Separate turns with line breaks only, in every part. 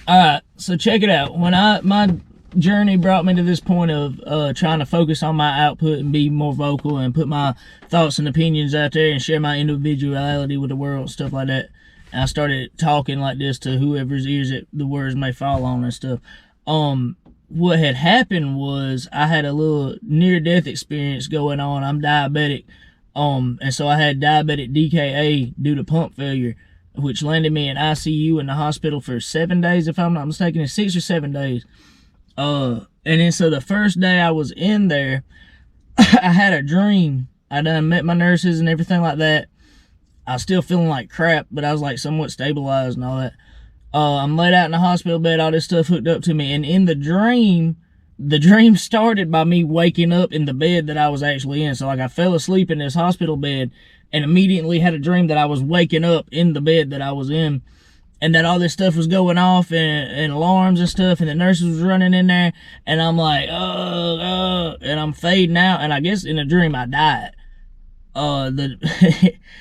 Alright, so check it out. When my journey brought me to this point of trying to focus on my output and be more vocal and put my thoughts and opinions out there and share my individuality with the world, stuff like that. And I started talking like this to whoever's ears the words may fall on and stuff. What had happened was I had a little near-death experience going on. I'm diabetic. And so I had diabetic DKA due to pump failure, which landed me in ICU in the hospital for 7 days, if I'm not mistaken. It's 6 or 7 days. And then so the first day I was in there, I had a dream. I done met my nurses and everything like that. I was still feeling like crap, but I was like somewhat stabilized and all that. I'm laid out in the hospital bed, all this stuff hooked up to me. And in the dream started by me waking up in the bed that I was actually in. So like I fell asleep in this hospital bed and immediately had a dream that I was waking up in the bed that I was in, and that all this stuff was going off and alarms and stuff, and the nurses was running in there, and I'm like, and I'm fading out, and I guess in a dream I died.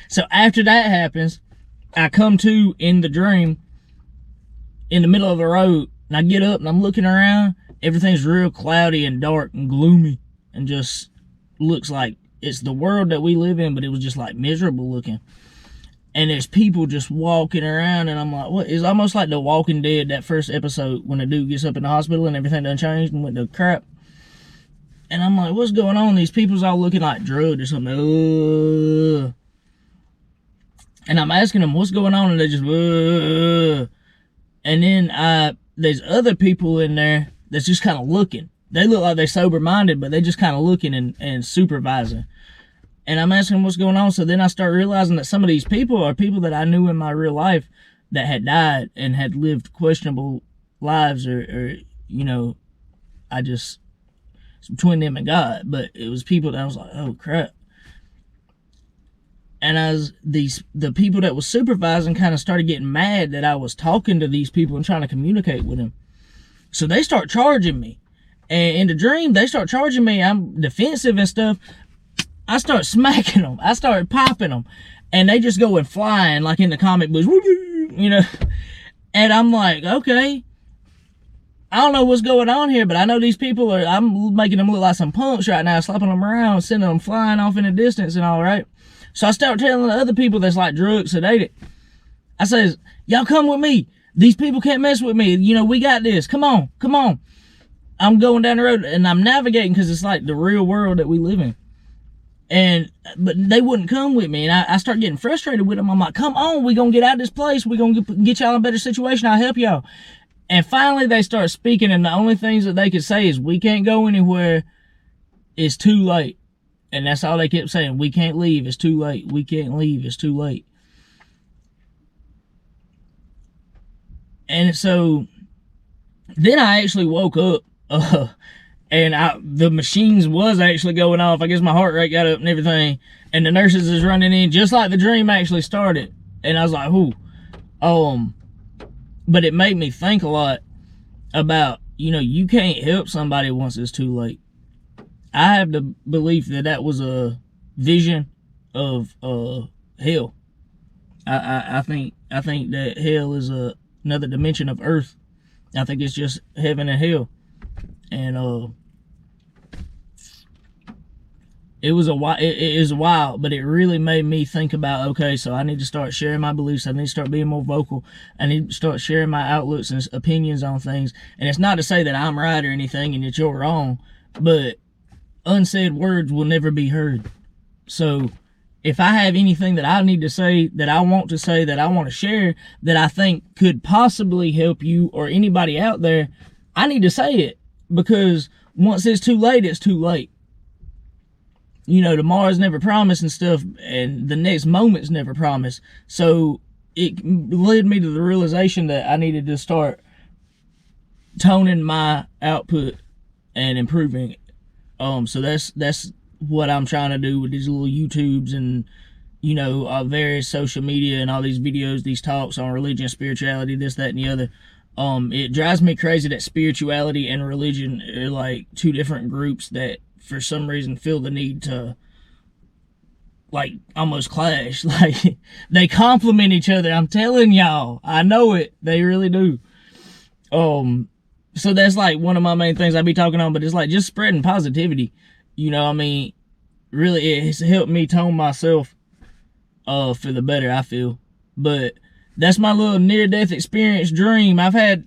So after that happens, I come to in the dream in the middle of the road, and I get up and I'm looking around. Everything's real cloudy and dark and gloomy and just looks like it's the world that we live in, but it was just like miserable looking. And there's people just walking around, and I'm like, what? It's almost like The Walking Dead, that first episode when the dude gets up in the hospital and everything done changed and went to crap. And I'm like, what's going on? These people's all looking like drugged or something. And I'm asking them, what's going on? And they just, And then there's other people in there that's just kind of looking. They look like they're sober-minded, but they're just kind of looking and supervising. And I'm asking them what's going on. So then I start realizing that some of these people are people that I knew in my real life that had died and had lived questionable lives, or you know, it's between them and God. But it was people that I was like, oh crap. And the people that was supervising kind of started getting mad that I was talking to these people and trying to communicate with them. So they start charging me. And in the dream, they start charging me. I'm defensive and stuff. I start smacking them. I start popping them. And they just go and flying like in the comic books, you know. And I'm like, okay, I don't know what's going on here, but I know these people I'm making them look like some punks right now, slapping them around, sending them flying off in the distance and all, right? So I start telling the other people that's like drug sedated. I says, y'all come with me. These people can't mess with me. You know, we got this. Come on, come on. I'm going down the road and I'm navigating because it's like the real world that we live in. But they wouldn't come with me, and I start getting frustrated with them. I'm like, come on, we gonna get out of this place. We gonna get y'all in a better situation. I'll help y'all. And finally they start speaking, and the only things that they could say is, we can't go anywhere. It's too late. And that's all they kept saying. We can't leave. It's too late. We can't leave. It's too late. And so then I actually woke up, and the machines was actually going off. I guess my heart rate got up and everything. And the nurses is running in just like the dream actually started. And I was like, whoo. But it made me think a lot about, you know, you can't help somebody once it's too late. I have the belief that that was a vision of hell. I think that hell is another dimension of earth. I think it's just heaven and hell. And it is wild, but it really made me think about, okay, so I need to start sharing my beliefs. I need to start being more vocal. I need to start sharing my outlooks and opinions on things. And it's not to say that I'm right or anything and that you're wrong, but unsaid words will never be heard. So if I have anything that I need to say, that I want to say, that I want to share, that I think could possibly help you or anybody out there, I need to say it. Because once it's too late, it's too late. You know, tomorrow's never promised and stuff, and the next moment's never promised. So it led me to the realization that I needed to start toning my output and improving it. So that's what I'm trying to do with these little YouTubes and, you know, various social media and all these videos, these talks on religion, spirituality, this, that, and the other. It drives me crazy that spirituality and religion are like two different groups that for some reason feel the need to like almost clash. Like they complement each other. I'm telling y'all, I know it. They really do. So that's like one of my main things I be talking on, but it's like just spreading positivity. You know, I mean, really, it's helped me tone myself for the better, I feel. But that's my little near-death experience dream. I've been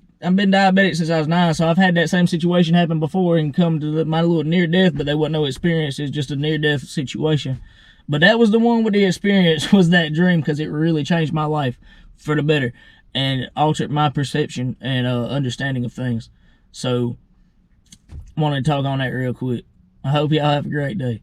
diabetic since I was 9, so I've had that same situation happen before and come to my little near-death, but there wasn't no experience. It's just a near-death situation. But that was the one with the experience, was that dream, because it really changed my life for the better and altered my perception and understanding of things. So, wanted to talk on that real quick. I hope y'all have a great day.